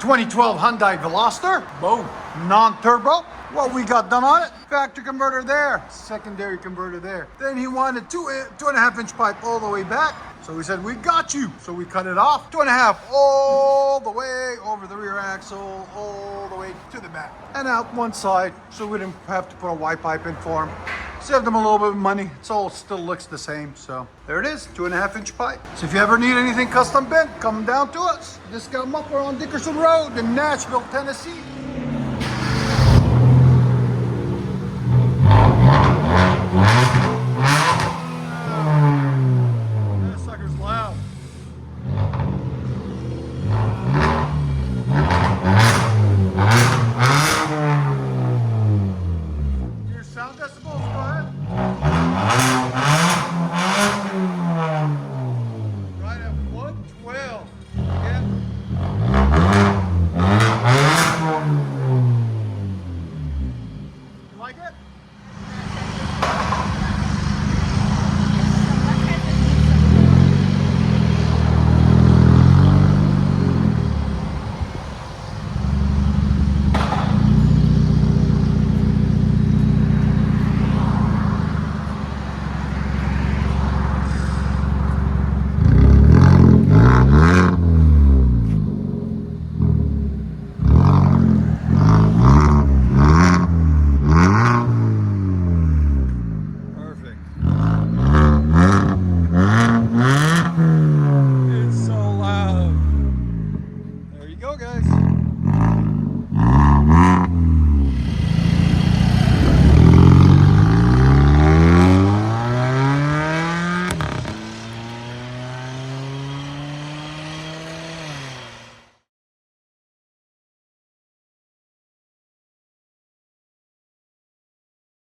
2012 Hyundai Veloster. Boom. Non-turbo. What we got done on it? Factory converter there. Secondary converter there. Then he wanted 2.5 inch pipe all the way back. So we said, we got you. So we cut it off. 2.5 all the way over the rear axle, all the way to the back. And out one side, so we didn't have to put a Y pipe in for him. Saved them a little bit of money. It's all still looks the same. So there it is, 2.5 inch pipe. So if you ever need anything custom bent, come down to us. Discount Muffler on Dickerson Road in Nashville, Tennessee. That sucker's loud. Your sound decibels, go ahead. Right at 112. Yeah. You like it? It's so loud. There you go, guys.